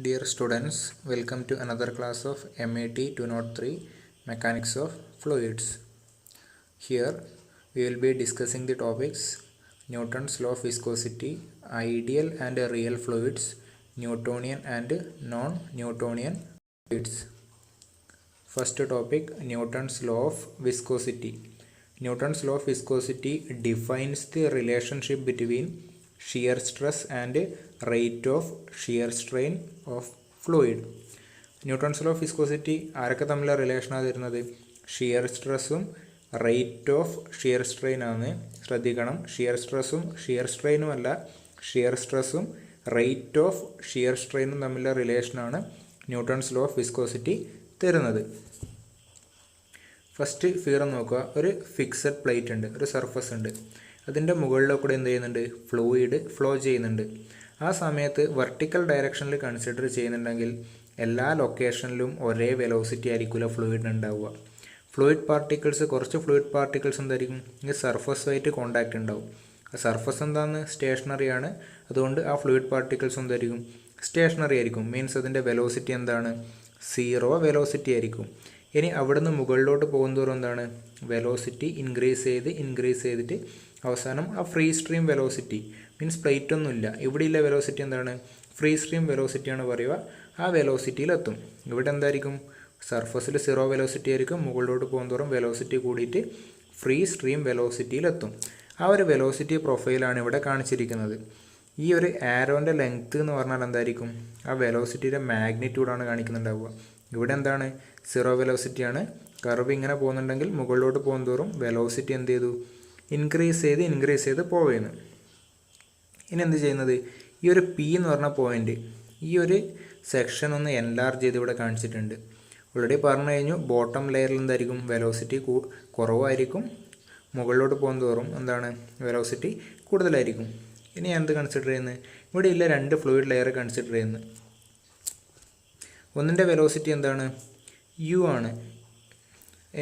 Dear students, welcome to another class of MAT 203 Mechanics of Fluids. Here we will be discussing the topics Newton's law of viscosity, ideal and real fluids, Newtonian and non-Newtonian fluids. First topic, Newton's law of viscosity. Newton's law of viscosity defines the relationship between shear stress and rate of shear strain of fluid. Newton's law of viscosity ആരൊക്കെ തമ്മിലുള്ള റിലേഷനാണ് തരുന്നത്? Shear സ്ട്രെസ്സും rate of shear strain ആണ്. ശ്രദ്ധിക്കണം, shear സ്ട്രെസ്സും shear സ്ട്രെയിനും അല്ല, shear സ്ട്രെസ്സും rate of shear സ്ട്രെയിനും തമ്മിലുള്ള റിലേഷനാണ് ന്യൂട്ടൺസ് ലോ ഓഫ് വിസ്കോസിറ്റി തരുന്നത്. ഫസ്റ്റ് ഫിഗർ നോക്കുക. ഒരു ഫിക്സഡ് പ്ലേറ്റ് ഉണ്ട്, ഒരു സർഫസ് ഉണ്ട്. അതിൻ്റെ മുകളിലൂടെ എന്ത് ചെയ്യുന്നുണ്ട്? ഫ്ലൂയിഡ് ഫ്ലോ ചെയ്യുന്നുണ്ട്. ആ സമയത്ത് വെർട്ടിക്കൽ ഡയറക്ഷനിൽ കൺസിഡർ ചെയ്യുന്നുണ്ടെങ്കിൽ എല്ലാ ലൊക്കേഷനിലും ഒരേ വെലോസിറ്റി ആയിരിക്കില്ല ഫ്ലൂയിഡിന് ഉണ്ടാവുക. ഫ്ലൂയിഡ് പാർട്ടിക്കിൾസ്, കുറച്ച് ഫ്ലൂയിഡ് പാർട്ടിക്കിൾസ് എന്തായിരിക്കും? ഈ സർഫസുമായിട്ട് കോണ്ടാക്റ്റ് ഉണ്ടാവും. ആ സർഫസ് എന്താണെന്ന്? സ്റ്റേഷനറി ആണ്. അതുകൊണ്ട് ആ ഫ്ലൂയിഡ് പാർട്ടിക്കിൾസ് എന്തായിരിക്കും? സ്റ്റേഷനറി ആയിരിക്കും. മീൻസ് അതിൻ്റെ വെലോസിറ്റി എന്താണ്? സീറോ വെലോസിറ്റി ആയിരിക്കും. ഇനി അവിടുന്ന് മുകളിലോട്ട് പോകുന്നതോറും എന്താണ്? വെലോസിറ്റി ഇൻക്രീസ് ചെയ്തിട്ട് അവസാനം ആ free stream velocity, means plate ഒന്നുമില്ല, ഇവിടെയുള്ള വെലോസിറ്റി എന്താണ്? ഫ്രീ സ്ട്രീം വെലോസിറ്റിയാണ് പറയുക. ആ വെലോസിറ്റിയിലെത്തും. ഇവിടെ എന്തായിരിക്കും? സർഫസിൽ സീറോ വെലോസിറ്റി ആയിരിക്കും. മുകളിലോട്ട് പോകുന്നതോറും വെലോസിറ്റി കൂടിയിട്ട് ഫ്രീ സ്ട്രീം വെലോസിറ്റിയിലെത്തും. ആ ഒരു വെലോസിറ്റി പ്രൊഫൈലാണ് ഇവിടെ കാണിച്ചിരിക്കുന്നത്. ഈ ഒരു ആരോൻ്റെ ലെങ്ത്ത് എന്ന് പറഞ്ഞാൽ എന്തായിരിക്കും? ആ വെലോസിറ്റിയുടെ മാഗ്നിറ്റ്യൂഡാണ് കാണിക്കുന്നുണ്ടാവുക. ഇവിടെ എന്താണ്? സീറോ വെലോസിറ്റിയാണ്. കർവ് ഇങ്ങനെ പോകുന്നുണ്ടെങ്കിൽ മുകളിലോട്ട് പോകുന്നതോറും വെലോസിറ്റി എന്ത് ചെയ്തു? ഇൻക്രീസ് ചെയ്ത് പോവുകയാണ്. ഇനി എന്ത് ചെയ്യുന്നത്? ഈ ഒരു പി എന്ന് പറഞ്ഞ പോയിൻ്റ്, ഈ ഒരു സെക്ഷൻ ഒന്ന് എൻലാർജ് ചെയ്ത് ഇവിടെ കാണിച്ചിട്ടുണ്ട്. ഓൾറെഡി പറഞ്ഞു കഴിഞ്ഞു, ബോട്ടം ലെയറിൽ എന്തായിരിക്കും? വെലോസിറ്റി കുറവായിരിക്കും. മുകളിലോട്ട് പോകുന്നതോറും എന്താണ്? വെലോസിറ്റി കൂടുതലായിരിക്കും. ഇനി ഞാൻ എന്ത് കൺസിഡർ ചെയ്യുന്നത്? ഇവിടെ ഇല്ല, രണ്ട് ഫ്ലൂയിഡ് ലെയർ കൺസിഡർ ചെയ്യുന്നത്. ഒന്നിൻ്റെ വെലോസിറ്റി എന്താണ്? യു ആണ്.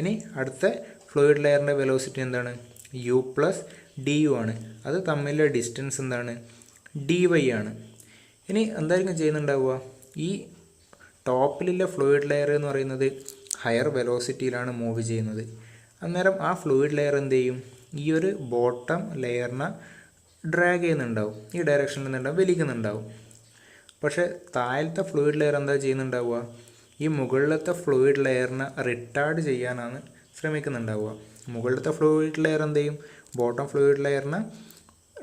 ഇനി അടുത്ത ഫ്ലൂയിഡ് ലെയറിൻ്റെ വെലോസിറ്റി എന്താണ്? യു പ്ലസ് ഡി യു ആണ്. അത് തമ്മിലുള്ള ഡിസ്റ്റൻസ് എന്താണ്? ഡി വൈ ആണ്. ഇനി എന്തായിരിക്കും ചെയ്യുന്നുണ്ടാവുക? ഈ ടോപ്പിലുള്ള ഫ്ലൂയിഡ് ലെയർ എന്ന് പറയുന്നത് ഹയർ വെലോസിറ്റിയിലാണ് മൂവ് ചെയ്യുന്നത്. അന്നേരം ആ ഫ്ലൂയിഡ് ലെയർ എന്ത് ചെയ്യും? ഈ ഒരു ബോട്ടം ലെയറിനെ ഡ്രാഗ് ചെയ്യുന്നുണ്ടാവും, ഈ ഡയറക്ഷനിൽ നിന്നുണ്ടാവും, വലിക്കുന്നുണ്ടാവും. പക്ഷേ താഴത്തെ ഫ്ലൂയിഡ് ലെയർ എന്താ ചെയ്യുന്നുണ്ടാവുക? ഈ മുകളിലത്തെ ഫ്ലൂയിഡ് ലെയറിനെ റിട്ടാർഡ് ചെയ്യാനാണ് ശ്രമിക്കുന്നുണ്ടാവുക. മുകളിലത്തെ ഫ്ലൂയിഡ് ലെയർ എന്ത് ചെയ്യും? ബോട്ടം ഫ്ലൂയിഡ് ലെയറിനെ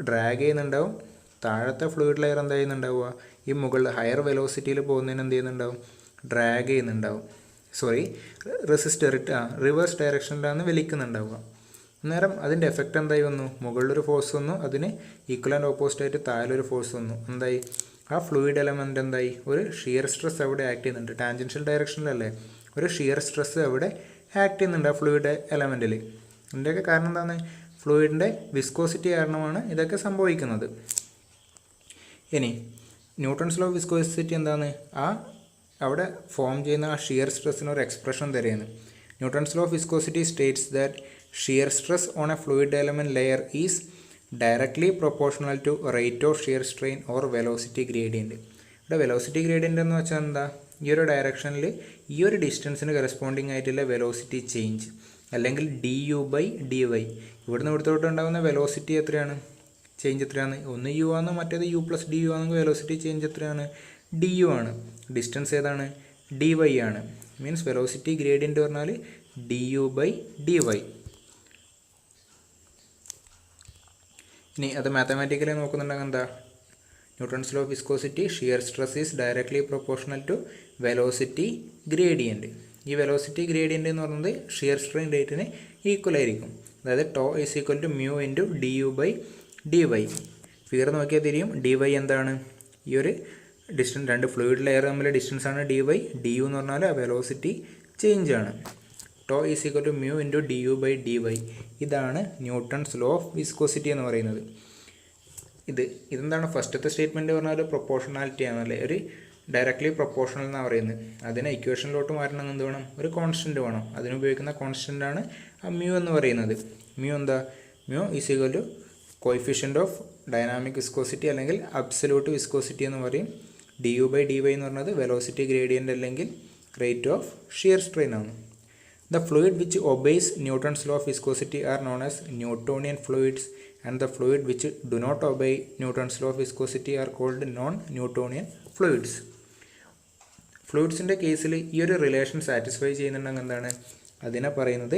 ഡ്രാഗ് ചെയ്യുന്നുണ്ടാവും. താഴത്തെ ഫ്ലൂയിഡ് ലെയർ എന്താ ചെയ്യുന്നുണ്ടാവുക? ഈ മുകളിൽ ഹയർ വെലോസിറ്റിയിൽ പോകുന്നതിന് എന്ത് ചെയ്യുന്നുണ്ടാവും? ഡ്രാഗ് ചെയ്യുന്നുണ്ടാവും. റിവേഴ്സ് ഡയറക്ഷനിലാണ് വലിക്കുന്നുണ്ടാവുക. അന്നേരം അതിൻ്റെ എഫക്റ്റ് എന്തായി വന്നു? മുകളിലൊരു ഫോഴ്സ് വന്നു, അതിന് ഈക്വൽ ആൻഡ് ഓപ്പോസിറ്റായിട്ട് താഴെയൊരു ഫോഴ്സ് വന്നു. എന്തായി? ആ ഫ്ലൂയിഡ് എലമെൻ്റ് എന്തായി? ഒരു ഷിയർ സ്ട്രെസ് അവിടെ ആക്ട് ചെയ്യുന്നുണ്ട്. ടാൻജൻഷ്യൽ ഡയറക്ഷനിലല്ലേ? ഒരു ഷിയർ സ്ട്രെസ് അവിടെ ആക്ട് ചെയ്യുന്നുണ്ട് ആ ഫ്ലൂയിഡ് എലമെൻറ്റിൽ. ഇതിൻ്റെയൊക്കെ കാരണം എന്താണ്? ഫ്ലൂയിഡിൻ്റെ വിസ്കോസിറ്റി കാരണമാണ് ഇതൊക്കെ സംഭവിക്കുന്നത്. ഇനി ന്യൂട്ടൺസ് ലോ ഓഫ് വിസ്കോസിറ്റി എന്താണ്? അവിടെ ഫോം ചെയ്യുന്ന ആ ഷിയർ സ്ട്രെസ്സിന് ഒരു എക്സ്പ്രഷൻ തരുന്നത്. Newton's law of viscosity states that shear stress on a fluid element layer is directly proportional to rate of shear strain or velocity gradient. ഇവിടെ velocity gradient എന്ന് വെച്ചാൽ എന്താ? ഈ ഒരു ഡയറക്ഷനിൽ ഈ ഒരു ഡിസ്റ്റൻസിന് കറസ്പോണ്ടിങ് ആയിട്ടുള്ള വെലോസിറ്റി ചേഞ്ച്, അല്ലെങ്കിൽ d u by d y. ഇവിടുന്ന് ഇവിടുത്തോട്ട് ഉണ്ടാകുന്ന വെലോസിറ്റി എത്രയാണ്? ചേഞ്ച് എത്രയാണ്? ഒന്ന് യു ആണ്, മറ്റേത് യു പ്ലസ് ഡി യു ആണെങ്കിൽ വെലോസിറ്റി ചേഞ്ച് എത്രയാണ്? ഡി യു ആണ്. ഡിസ്റ്റൻസ് ഏതാണ്? ഡി വൈ ആണ്. മീൻസ് വെലോസിറ്റി ഗ്രേഡിയൻറ്റ് പറഞ്ഞാൽ d u by d y. ഇനി അത് മാത്തമാറ്റിക്കലി നോക്കുന്നുണ്ടെങ്കിൽ എന്താ? Newton's law of viscosity, shear stress is directly proportional to velocity gradient. ഈ വെലോസിറ്റി ഗ്രേഡിയൻറ്റ് എന്ന് പറയുന്നത് ഷിയർ സ്ട്രെയിൻ റേറ്റിന് ഈക്വൽ ആയിരിക്കും. അതായത് tau is equal to mu into d u by d y. Figure നോക്കിയാൽ തിരിയും. ഡി വൈ എന്താണ്? ഈ ഒരു ഡിസ്റ്റൻസ്, രണ്ട് ഫ്ലൂയിഡ് ലെയർ തമ്മിലെ ഡിസ്റ്റൻസ് ആണ് ഡി വൈ. ഡി യു എന്ന് പറഞ്ഞാൽ ആ വെലോസിറ്റി ചേഞ്ച് ആണ്. Tau is equal to mu into d u by d y. ഇതാണ് ന്യൂട്ടൺസ് ലോ ഓഫ് വിസ്കോസിറ്റി എന്ന് പറയുന്നത്. ഇതെന്താണ്? ഫസ്റ്റത്തെ സ്റ്റേറ്റ്മെൻറ്റ് പറഞ്ഞാൽ പ്രൊപ്പോർഷണാലിറ്റി ആണല്ലേ? ഒരു ഡയറക്ട്ലി പ്രൊപ്പോർഷണൽ എന്നാണ് പറയുന്നത്. അതിനെ ഇക്വേഷനിലോട്ട് മാറ്റണമെങ്കിൽ എന്ത് വേണം? ഒരു കോൺസ്റ്റൻറ്റ് വേണം. അതിനുപയോഗിക്കുന്ന കോൺസ്റ്റൻ്റാണ് ആ മ്യൂ എന്ന് പറയുന്നത്. മ്യൂ എന്താ? Mu is equal to coefficient of dynamic viscosity അല്ലെങ്കിൽ അബ്സല്യൂട്ട് വിസ്കോസിറ്റി എന്ന് പറയും. D u by d y എന്ന് പറഞ്ഞത് വെലോസിറ്റി ഗ്രേഡിയൻ്റ് അല്ലെങ്കിൽ റേറ്റ് ഓഫ് ഷിയർ സ്ട്രെയിൻ ആണ്. The fluid which obeys Newton's law of viscosity are known as Newtonian fluids, and the fluid which do not obey Newton's law of viscosity are called non-Newtonian fluids. ഫ്ലൂയിഡ്സിൻ്റെ കേസിൽ ഈ ഒരു relation satisfy ചെയ്യുന്നുണ്ടെങ്കിൽ എന്താണ് അതിനെ പറയുന്നത്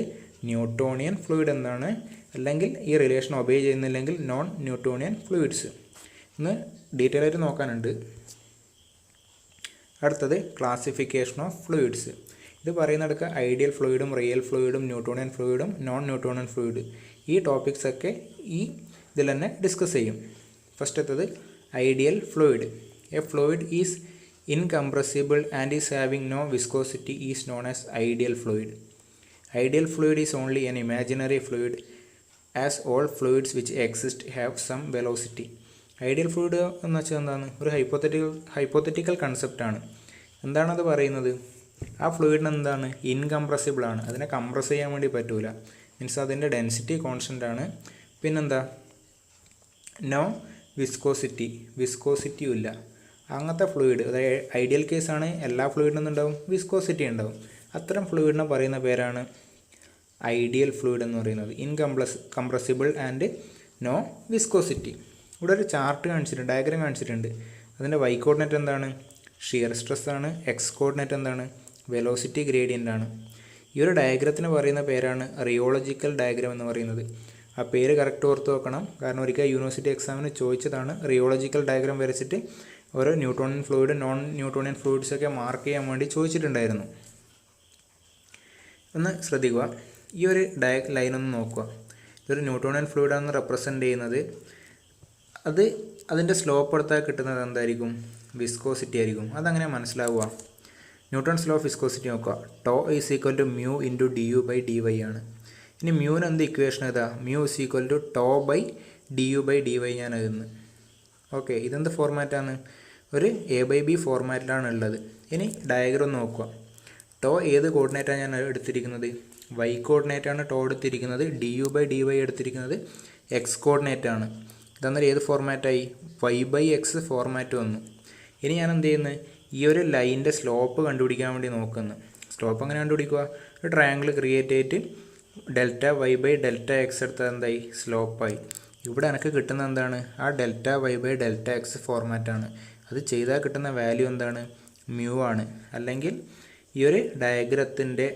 Newtonian fluid എന്നാണ്. അല്ലെങ്കിൽ ഈ റിലേഷൻ ഒബേ ചെയ്യുന്നില്ലെങ്കിൽ നോൺ ന്യൂട്ടോണിയൻ ഫ്ലൂയിഡ്സ്. ഇന്ന് ഡീറ്റെയിൽ ആയിട്ട് നോക്കാനുണ്ട്. അടുത്തത് ക്ലാസിഫിക്കേഷൻ ഓഫ് ഫ്ലൂയിഡ്സ്. ഇത് പറയുന്നിടക്ക് ഐഡിയൽ ഫ്ലൂയിഡും റിയൽ ഫ്ലൂയിഡും ന്യൂട്ടോണിയൻ ഫ്ലൂയിഡും നോൺ ന്യൂട്ടോണിയൻ ഫ്ലൂയിഡ് ഈ ടോപ്പിക്സൊക്കെ ഈ ഇതിൽ തന്നെ ഡിസ്കസ് ചെയ്യും. ഫസ്റ്റത്തത് ideal fluid. A fluid is incompressible and is having no viscosity is known as ideal fluid. Ideal fluid is only an imaginary fluid as all fluids which exist have some velocity. Ideal fluid എന്ന് വെച്ചാൽ എന്താണ്? ഒരു hypothetical കൺസെപ്റ്റാണ്. എന്താണത് പറയുന്നത്? ആ ഫ്ലൂയിഡിന് എന്താണ്? Incompressible ആണ്. അതിനെ കംപ്രസ് ചെയ്യാൻ വേണ്ടി പറ്റൂല. മീൻസ് അതിൻ്റെ ഡെൻസിറ്റി കോൺസ്റ്റൻ്റ് ആണ്. പിന്നെന്താ? നോ വിസ്കോസിറ്റിയും ഇല്ല. അങ്ങനത്തെ ഫ്ലൂയിഡ്, അതായത് ഐഡിയൽ കേസാണ്. എല്ലാ ഫ്ലൂയിഡിനും ഉണ്ടാവും വിസ്കോസിറ്റി ഉണ്ടാവും. അത്തരം ഫ്ലൂയിഡിനെ പറയുന്ന പേരാണ് ഐഡിയൽ ഫ്ലൂയിഡ് എന്ന് പറയുന്നത്. Compressible and no viscosity. ഇവിടെ ഒരു ചാർട്ട് കാണിച്ചിട്ടുണ്ട്, ഡയഗ്രാം കാണിച്ചിട്ടുണ്ട്. അതിൻ്റെ വൈ കോർഡിനേറ്റ് എന്താണ്? ഷിയർ സ്ട്രെസ് ആണ്. എക്സ് കോർഡിനേറ്റ് എന്താണ്? വെലോസിറ്റി ഗ്രേഡിയൻ്റ് ആണ്. ഈ ഒരു ഡയഗ്രത്തിന് പറയുന്ന പേരാണ് റിയോളജിക്കൽ ഡയഗ്രാം എന്ന് പറയുന്നത്. ആ പേര് കറക്റ്റ് ഓർത്ത് വെക്കണം. കാരണം ഒരിക്കൽ യൂണിവേഴ്സിറ്റി എക്സാമിന് ചോദിച്ചതാണ്. റിയോളജിക്കൽ ഡയഗ്രാം വരച്ചിട്ട് ഓരോ ന്യൂട്ടോണിയൻ ഫ്ലൂയിഡ് നോൺ ന്യൂട്ടോണിയൻ ഫ്ലൂയിഡ്സൊക്കെ മാർക്ക് ചെയ്യാൻ വേണ്ടി ചോദിച്ചിട്ടുണ്ടായിരുന്നു. ഒന്ന് ശ്രദ്ധിക്കുക. ഈ ഒരു ലൈനൊന്ന് നോക്കുക. ഇതൊരു ന്യൂട്ടോണിയൻ ഫ്ലൂയിഡാണെന്ന് റെപ്രസെൻ്റ് ചെയ്യുന്നത്. അതിൻ്റെ സ്ലോപ്പ് എടുത്താൽ കിട്ടുന്നത് എന്തായിരിക്കും? വിസ്കോസിറ്റി ആയിരിക്കും. അതങ്ങനെ മനസ്സിലാവുക. ന്യൂട്ടൺസ് ലോ ഓഫ് വിസ്കോസിറ്റി നോക്കുക. Tau is equal to mu into d u by d y ആണ്. ഇനി മ്യൂവിന് എന്ത് ഇക്വേഷൻ ഏതാ? Mu is equal to tau by d u by d y ഞാൻ എഴുതുന്നത്. ഓക്കെ, ഇതെന്ത് ഫോർമാറ്റാണ്? ഒരു എ ബൈ ബി ഫോർമാറ്റിലാണ് ഉള്ളത്. ഇനി ഡയഗ്രാം നോക്കുക. ടോ ഏത് കോർഡിനേറ്റാണ് ഞാൻ എടുത്തിരിക്കുന്നത്? വൈ കോർഡിനേറ്റാണ് ടോ എടുത്തിരിക്കുന്നത്. D u by d y എടുത്തിരിക്കുന്നത് എക്സ് കോർഡിനേറ്റാണ്. ഇതന്നേരം ഏത് ഫോർമാറ്റായി? വൈ ബൈ എക്സ് ഫോർമാറ്റ് വന്നു. ഇനി ഞാൻ എന്ത് ചെയ്യുന്നത്? ഈ ഒരു ലൈനിൻ്റെ സ്ലോപ്പ് കണ്ടുപിടിക്കാൻ വേണ്ടി നോക്കുന്നു. സ്ലോപ്പ് എങ്ങനെ കണ്ടുപിടിക്കുക? ഒരു ട്രയാങ്കിൾ ക്രിയേറ്റ് ചെയ്തിട്ട് delta y by delta x എടുത്താൽ എന്തായി? സ്ലോപ്പായി. ഇവിടെ എനിക്ക് കിട്ടുന്ന എന്താണ്? ആ delta y by delta x ഫോർമാറ്റാണ്. അത് ചെയ്താൽ കിട്ടുന്ന വാല്യൂ എന്താണ്? മ്യൂ ആണ്. അല്ലെങ്കിൽ ഈ ഒരു ഡയഗ്രത്തിൻ്റെ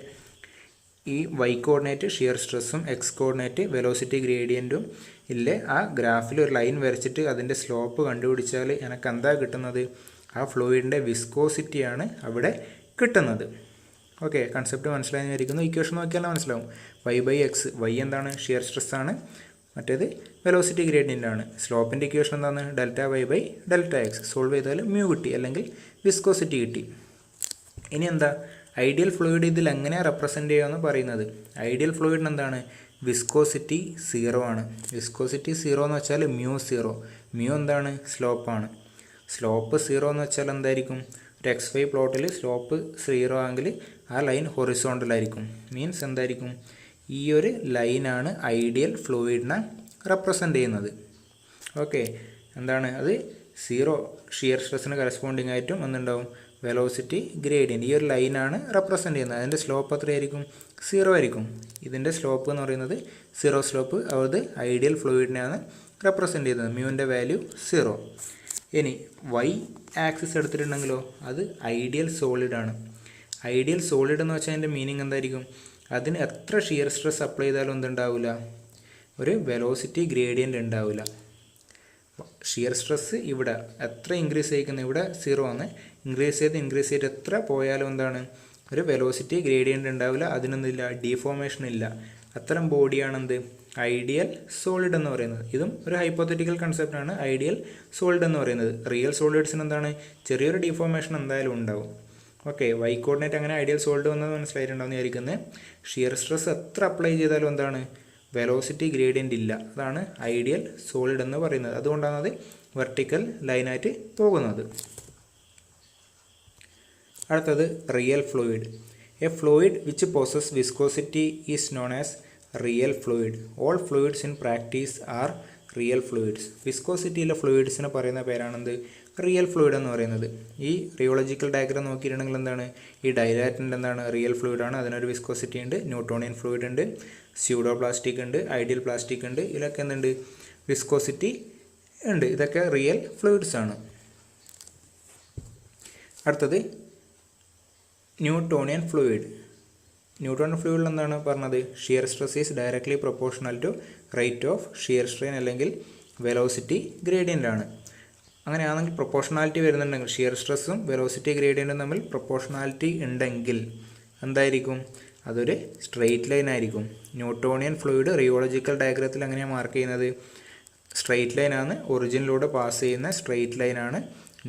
ഈ വൈ കോർഡിനേറ്റ് ഷിയർ സ്ട്രെസ്സും എക്സ് കോർഡിനേറ്റ് വെലോസിറ്റി ഗ്രേഡിയൻറ്റും ഇല്ലേ ആ ഗ്രാഫിൽ ഒരു ലൈൻ വരച്ചിട്ട് അതിൻ്റെ സ്ലോപ്പ് കണ്ടുപിടിച്ചാൽ എനിക്ക് എന്താ കിട്ടുന്നത്? ആ ഫ്ലൂയിഡിൻ്റെ വിസ്കോസിറ്റിയാണ് അവിടെ കിട്ടുന്നത്. ഓക്കെ, കൺസെപ്റ്റ് മനസ്സിലായെന്ന് വിചാരിക്കുന്നു. ഇക്വേഷൻ നോക്കിയാൽ മനസ്സിലാവും. വൈ ബൈ എക്സ്, വൈ എന്താണ്? ഷിയർ സ്ട്രെസ്സാണ്. മറ്റേത് വെലോസിറ്റി ഗ്രേഡിയൻ്റ് ആണ്. സ്ലോപ്പിൻ്റെ ഇക്വേഷൻ എന്താണ്? Delta y by delta x. Solve ചെയ്താൽ മ്യൂ കിട്ടി, അല്ലെങ്കിൽ വിസ്കോസിറ്റി കിട്ടി. ഇനി എന്താ? ഐഡിയൽ ഫ്ലൂയിഡ് ഇതിൽ എങ്ങനെയാണ് റെപ്രസെൻ്റ് ചെയ്യുകയെന്ന് പറയുന്നത്. ഐഡിയൽ ഫ്ലൂയിഡിന് എന്താണ്? വിസ്കോസിറ്റി 0 ആണ്. വിസ്കോസിറ്റി 0 എന്ന് വെച്ചാൽ മ്യൂ 0. മ്യൂ എന്താണ്? സ്ലോപ്പാണ്. സ്ലോപ്പ് 0 എന്ന് വെച്ചാൽ എന്തായിരിക്കും? ഒരു എക്സ് വൈ പ്ലോട്ടിൽ സ്ലോപ്പ് 0 ആണെങ്കിൽ ആ ലൈൻ ഹൊറിസോണ്ടലായിരിക്കും. മീൻസ് എന്തായിരിക്കും? ഈ ഒരു ലൈനാണ് ഐഡിയൽ ഫ്ലൂയിഡിനെ റെപ്രസെൻ്റ് ചെയ്യുന്നത്. ഓക്കെ, എന്താണ് അത്? 0 ഷിയർ സ്ട്രെസ്സിന് കറസ്പോണ്ടിങ് ആയിട്ടും എന്തുണ്ടാവും? Velocity gradient. ഈ ഒരു ലൈനാണ് റെപ്രസെൻ്റ് ചെയ്യുന്നത്. അതിൻ്റെ സ്ലോപ്പ് എത്രയായിരിക്കും? 0 ആയിരിക്കും. ഇതിൻ്റെ സ്ലോപ്പ് എന്ന് പറയുന്നത് 0 സ്ലോപ്പ്. അത് ഐഡിയൽ ഫ്ലൂയിഡിനെയാണ് റെപ്രസെൻ്റ് ചെയ്യുന്നത്. മ്യൂവിൻ്റെ വാല്യൂ 0. ഇനി വൈ ആക്സിസ് എടുത്തിട്ടുണ്ടെങ്കിലോ അത് ഐഡിയൽ സോളിഡാണ്. ഐഡിയൽ സോളിഡ് എന്ന് വെച്ചാൽ അതിൻ്റെ മീനിങ് എന്തായിരിക്കും? അതിന് എത്ര ഷിയർ സ്ട്രെസ് അപ്ലൈ ചെയ്താലും എന്തുണ്ടാവില്ല? ഒരു വെലോസിറ്റി ഗ്രേഡിയൻ്റ് ഉണ്ടാവില്ല. ഷിയർ സ്ട്രെസ് ഇവിടെ എത്ര ഇൻക്രീസ് ചെയ്യിക്കുന്നത്? ഇവിടെ 0 ആണ്. ഇൻക്രീസ് ചെയ്ത് എത്ര പോയാലും എന്താണ്? ഒരു വെലോസിറ്റി ഗ്രേഡിയൻ്റ് ഉണ്ടാവില്ല. അതിനൊന്നുമില്ല, ഡീഫോർമേഷൻ ഇല്ല. അത്തരം ബോഡിയാണെന്ത്? ഐഡിയൽ സോളിഡ് എന്ന് പറയുന്നത്. ഇതും ഒരു ഹൈപ്പോത്തറ്റിക്കൽ കൺസെപ്റ്റാണ് ഐഡിയൽ സോളിഡ് എന്ന് പറയുന്നത്. റിയൽ സോളിഡ്സിന് എന്താണ്? ചെറിയൊരു ഡീഫോർമേഷൻ എന്തായാലും ഉണ്ടാവും. ഓക്കെ, വൈ കോർഡിനേറ്റ് അങ്ങനെ ഐഡിയൽ സോളിഡ് വന്നത് മനസ്സിലായിട്ടുണ്ടാവുന്ന വിചാരിക്കുന്നത്. ഷിയർ സ്ട്രെസ് എത്ര അപ്ലൈ ചെയ്താലും എന്താണ്? വെലോസിറ്റി ഗ്രേഡിയൻ്റ് ഇല്ല. അതാണ് ഐഡിയൽ സോളിഡ് എന്ന് പറയുന്നത്. അതുകൊണ്ടാണ് അത് വെർട്ടിക്കൽ ലൈനായിട്ട് പോകുന്നത്. അടുത്തത് real fluid. A fluid which possess viscosity is known as real fluid. All fluids in practice are real fluids. വിസ്കോസിറ്റിയിലെ ഫ്ലൂയിഡ്സിന് പറയുന്ന പേരാണെന്ത്? റിയൽ ഫ്ലൂയിഡ് എന്ന് പറയുന്നത്. ഈ റിയോളജിക്കൽ ഡയഗ്രം നോക്കിയിട്ടുണ്ടെങ്കിൽ എന്താണ്, ഈ ഡൈലാറ്റൻ്റ് എന്താണ്, റിയൽ ഫ്ലൂയിഡ് ആണ്. അതിനൊരു വിസ്കോസിറ്റി ഉണ്ട്, ന്യൂട്ടോണിയൻ ഫ്ലൂയിഡ് ഉണ്ട്, സ്യൂഡോ പ്ലാസ്റ്റിക് ഉണ്ട്, ഐഡിയൽ പ്ലാസ്റ്റിക് ഉണ്ട്. ഇതിലൊക്കെ എന്തുണ്ട്, വിസ്കോസിറ്റി ഉണ്ട്. ഇതൊക്കെ റിയൽ ഫ്ലൂയിഡ്സ് ആണ്. അടുത്തത് ന്യൂട്ടോണിയൻ ഫ്ലൂയിഡ്. ന്യൂട്ടോണിയൻ ഫ്ലൂയിഡിൽ എന്താണ് പറഞ്ഞത്, shear stress is directly proportional to rate of shear strain അല്ലെങ്കിൽ വെലോസിറ്റി ഗ്രേഡിയൻ്റ് ആണ്. അങ്ങനെയാണെങ്കിൽ പ്രൊപ്പോർഷണാലിറ്റി വരുന്നുണ്ടെങ്കിൽ, ഷിയർ സ്ട്രെസ്സും വെലോസിറ്റി ഗ്രേഡിയൻറ്റും തമ്മിൽ പ്രൊപ്പോർഷണാലിറ്റി ഉണ്ടെങ്കിൽ എന്തായിരിക്കും, അതൊരു സ്ട്രെയിറ്റ് ലൈൻ ആയിരിക്കും. ന്യൂട്ടോണിയൻ ഫ്ലൂയിഡ് റിയോളജിക്കൽ ഡയഗ്രത്തിൽ എങ്ങനെയാണ് മാർക്ക് ചെയ്യുന്നത്, സ്ട്രെയിറ്റ് ലൈനാണ്, ഒറിജിനിലൂടെ പാസ് ചെയ്യുന്ന സ്ട്രെയിറ്റ് ലൈനാണ്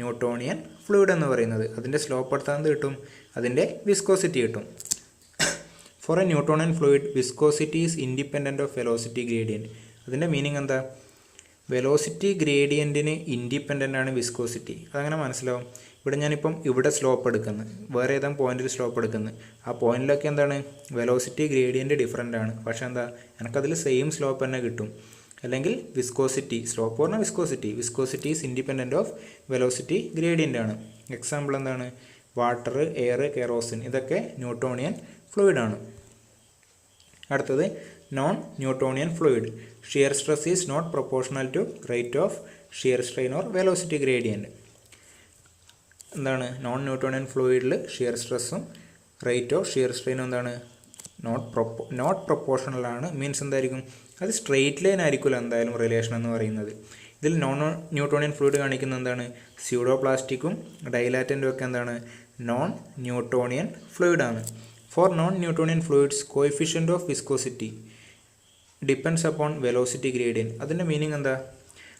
ന്യൂട്ടോണിയൻ ഫ്ലൂയിഡ് എന്ന് പറയുന്നത്. അതിൻ്റെ സ്ലോപ്പ് എടുത്താൽ കിട്ടും, അതിൻ്റെ വിസ്കോസിറ്റി കിട്ടും. For a Newtonian fluid viscosity is independent of velocity gradient. അതിൻ്റെ മീനിങ് എന്താ, വെലോസിറ്റി ഗ്രേഡിയൻറ്റിന് ഇൻഡിപെൻഡൻ്റ് ആണ് വിസ്കോസിറ്റി. അതങ്ങനെ മനസ്സിലാവും. ഇവിടെ ഞാനിപ്പം ഇവിടെ സ്ലോപ്പ് എടുക്കുന്നത്, വേറെ ഏതെങ്കിലും പോയിന്റിൽ സ്ലോപ്പ് എടുക്കുന്നത്, ആ പോയിന്റിലൊക്കെ എന്താണ് വെലോസിറ്റി ഗ്രേഡിയൻറ്റ് ഡിഫറൻ്റ് ആണ്. പക്ഷേ എന്താ, എനിക്കതിൽ സെയിം സ്ലോപ്പ് തന്നെ കിട്ടും. അല്ലെങ്കിൽ വിസ്കോസിറ്റി, സ്ലോപ്പ് പറഞ്ഞാൽ viscosity is independent of velocity gradient ആണ്. എക്സാമ്പിൾ എന്താണ്, വാട്ടർ, എയർ, കെറോസിൻ, ഇതൊക്കെ ന്യൂട്ടോണിയൻ ഫ്ലൂയിഡ് ആണ്. അടുത്തത് non Newtonian fluid. Shear stress is not proportional to rate of shear strain or velocity gradient. എന്താണ്, നോൺ ന്യൂട്ടോണിയൻ ഫ്ലൂയിഡിൽ shear സ്ട്രെസ്സും rate of shear സ്ട്രെയിനും എന്താണ്, നോട്ട് പ്രൊപ്പോർഷണൽ ആണ്. മീൻസ് എന്തായിരിക്കും, അത് സ്ട്രെയിറ്റ് ലൈൻ ആയിരിക്കില്ല എന്തായാലും റിലേഷൻ എന്ന് പറയുന്നത്. ഇതിൽ നോൺ ന്യൂട്ടോണിയൻ ഫ്ലൂയിഡ് കാണിക്കുന്നത് എന്താണ്, സ്യൂഡോ പ്ലാസ്റ്റിക്കും ഡൈലാറ്റൻറ്റും ഒക്കെ എന്താണ്, നോൺ ന്യൂട്ടോണിയൻ ഫ്ലൂയിഡ് ആണ്. Four non Newtonian fluids coefficient of viscosity depends upon velocity gradient. അതിൻ്റെ മീനിങ് എന്താ,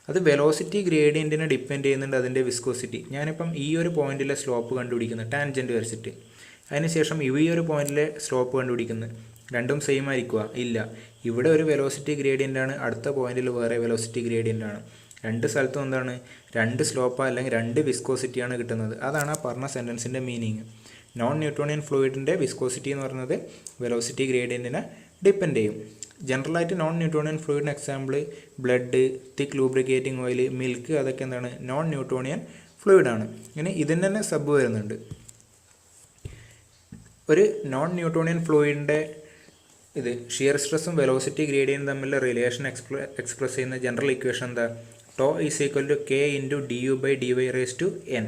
അത് വെലോസിറ്റി ഗ്രേഡിയൻറ്റിനെ ഡിപ്പെൻഡ് ചെയ്യുന്നുണ്ട് അതിൻ്റെ വിസ്കോസിറ്റി. ഞാനിപ്പം ഈ ഒരു പോയിന്റിലെ സ്ലോപ്പ് കണ്ടുപിടിക്കുന്നത് ടാൻജൻറ്റ് വരച്ചിട്ട്, അതിനുശേഷം ഈ ഒരു പോയിന്റിലെ സ്ലോപ്പ് കണ്ടുപിടിക്കുന്നത്, രണ്ടും സെയിം ആയിരിക്കുക ഇല്ല. ഇവിടെ ഒരു വെലോസിറ്റി ഗ്രേഡിയൻ്റ് ആണ്, അടുത്ത പോയിന്റിൽ വേറെ വെലോസിറ്റി ഗ്രേഡിയൻ്റ് ആണ്. രണ്ട് സ്ഥലത്തും എന്താണ്, രണ്ട് സ്ലോപ്പ് അല്ലെങ്കിൽ രണ്ട് വിസ്കോസിറ്റിയാണ് കിട്ടുന്നത്. അതാണ് ആ പറഞ്ഞ സെൻറ്റൻസിൻ്റെ മീനിങ്. നോൺ ന്യൂട്ടോണിയൻ ഫ്ലൂയിഡിൻ്റെ വിസ്കോസിറ്റി എന്ന് പറയുന്നത് വെലോസിറ്റി ഗ്രേഡിയൻറ്റിനെ ഡിപ്പെൻഡ് ചെയ്യും. ജനറലായിട്ട് നോൺ ന്യൂട്ടോണിയൻ ഫ്ലൂയിഡിന് എക്സാമ്പിൾ ബ്ലഡ്, തിക്ക് ലൂബ്രിക്കേറ്റിംഗ് ഓയിൽ, മിൽക്ക്, അതൊക്കെ എന്താണ്, നോൺ ന്യൂട്ടോണിയൻ ഫ്ലൂയിഡാണ്. ഇനി ഇതിന് തന്നെ സബ് വരുന്നുണ്ട്. ഒരു നോൺ ന്യൂട്ടോണിയൻ ഫ്ലൂയിഡിൻ്റെ ഇത് ഷിയർ സ്ട്രെസ്സും വെലോസിറ്റി ഗ്രേഡിയൻറ്റും തമ്മിലുള്ള റിലേഷൻ എക്സ്പ്രസ് ചെയ്യുന്ന ജനറൽ ഇക്വേഷൻ എന്താ, tau is equal to K into d u by d y raise to n.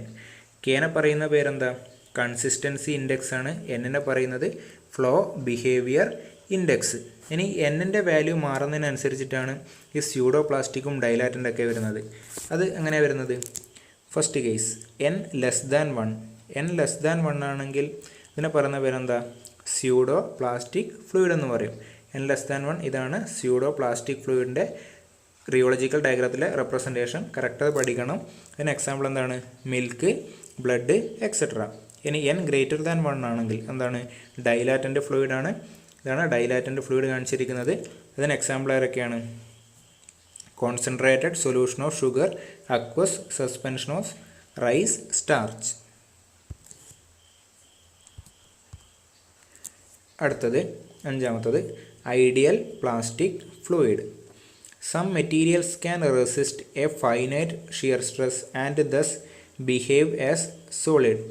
കെനെ പറയുന്ന പേരെന്താ, കൺസിസ്റ്റൻസി ഇൻഡെക്സ് ആണ്. എന്നിനെ പറയുന്നത് ഫ്ലോ ബിഹേവിയർ ഇൻഡെക്സ്. ഇനി എന്നിൻ്റെ വാല്യൂ മാറുന്നതിനനുസരിച്ചിട്ടാണ് ഈ സ്യൂഡോ പ്ലാസ്റ്റിക്കും ഡൈലാറ്റൻ്റ് ഒക്കെ വരുന്നത്. അത് എങ്ങനെയാണ് വരുന്നത്, first case n less than 1. n less than 1 ആണെങ്കിൽ ഇതിനെ പറയുന്ന പേരെന്താ, സ്യൂഡോ പ്ലാസ്റ്റിക് ഫ്ലൂയിഡ് എന്ന് പറയും. n ലെസ് ദാൻ 1 ഇതാണ് സ്യൂഡോ പ്ലാസ്റ്റിക് ഫ്ലൂയിഡിൻ്റെ റിയോളജിക്കൽ ഡയഗ്രത്തിലെ റെപ്രസെൻറ്റേഷൻ. കറക്റ്റ് പഠിക്കണം. അതിന് എക്സാമ്പിൾ എന്താണ്, മിൽക്ക്, ബ്ലഡ്, എക്സെട്ര. ഇനി n ഗ്രേറ്റർ ദാൻ 1 ആണെങ്കിൽ എന്താണ്, ഡൈലാറ്റൻ്റ് ഫ്ലൂയിഡ് ആണ്. ഇതാണ് ഡൈലാറ്റൻ്റ് ഫ്ലൂയിഡ് കാണിച്ചിരിക്കുന്നത്. അതിന് എക്സാമ്പിൾ ആരൊക്കെയാണ്, concentrated solution of sugar, aqueous suspension of rice, starch. അടുത്തത് അഞ്ചാമത്തത് ideal plastic fluid. Some materials can resist a finite shear stress and thus behave as solid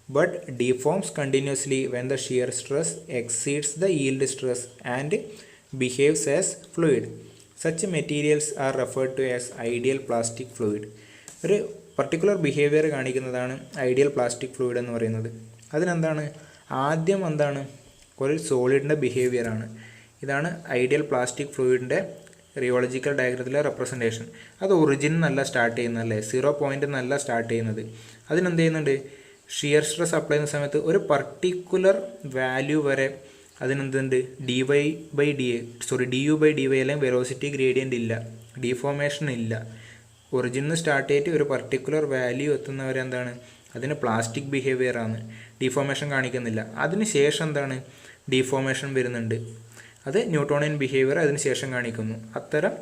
but deforms continuously when the shear stress exceeds the yield stress and behaves as fluid. Such materials are referred to as ideal plastic fluid. ഒരു particular behaviour കാണിക്കുന്നതാണ് ideal plastic fluid എന്ന് പറയുന്നത്. അതിനെന്താണ്, ആദ്യം എന്താണ്, ഒരു സോളിഡിൻ്റെ ബിഹേവിയറാണ്. ഇതാണ് ideal plastic ഫ്ലൂയിഡിൻ്റെ റിയോളജിക്കൽ ഡയഗ്രത്തിലെ റെപ്രസെൻറ്റേഷൻ. അത് ഒറിജിൻ നല്ല സ്റ്റാർട്ട് ചെയ്യുന്നതല്ലേ, 0 പോയിൻ്റ് നല്ല സ്റ്റാർട്ട് ചെയ്യുന്നത്. അതിനെന്ത് ചെയ്യുന്നുണ്ട്, ഷിയർ സ്ട്രെസ് അപ്ലൈ ചെയ്യുന്ന സമയത്ത് ഒരു പർട്ടിക്കുലർ വാല്യൂ വരെ അതിനെന്തുണ്ട്, d u by d y അല്ലെങ്കിൽ വെലോസിറ്റി ഗ്രേഡിയൻ്റ് ഇല്ല, ഡീഫോർമേഷൻ ഇല്ല. ഒറിജിനിൽ സ്റ്റാർട്ട് ചെയ്തിട്ട് ഒരു പർട്ടിക്കുലർ വാല്യൂ എത്തുന്നവരെ എന്താണ്, അതിന് പ്ലാസ്റ്റിക് ബിഹേവിയർ ആണ്, ഡീഫോർമേഷൻ കാണിക്കുന്നില്ല. അതിന് ശേഷം എന്താണ്, ഡീഫോർമേഷൻ വരുന്നുണ്ട്. അത് ന്യൂട്ടോണിയൻ ബിഹേവിയർ അതിന് ശേഷം കാണിക്കുന്നു. അത്തരം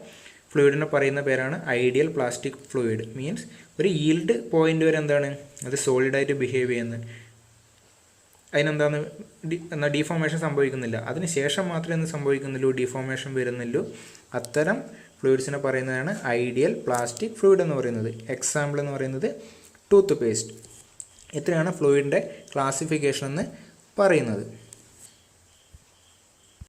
ഫ്ലൂയിഡിനെ പറയുന്ന പേരാണ് ഐഡിയൽ പ്ലാസ്റ്റിക് ഫ്ലൂയിഡ്. മീൻസ് ഒരു ഈൽഡ് പോയിൻ്റ് വരെ എന്താണ്, അത് സോളിഡായിട്ട് ബിഹേവ് ചെയ്യുന്നത്. അതിനെന്താണ്, എന്നാൽ ഡീഫോർമേഷൻ സംഭവിക്കുന്നില്ല. അതിന് ശേഷം മാത്രമേ എന്ത് സംഭവിക്കുന്നുള്ളൂ, ഡീഫോർമേഷൻ വരുന്നുള്ളൂ. അത്തരം ഫ്ലൂയിഡ്സിനെ പറയുന്നതാണ് ഐഡിയൽ പ്ലാസ്റ്റിക് ഫ്ലൂയിഡ് എന്ന് പറയുന്നത്. എക്സാമ്പിൾ എന്ന് പറയുന്നത് ടൂത്ത് പേസ്റ്റ്. ഇത്രയാണ് ഫ്ലൂയിഡിൻ്റെ ക്ലാസിഫിക്കേഷൻ എന്ന് പറയുന്നത്.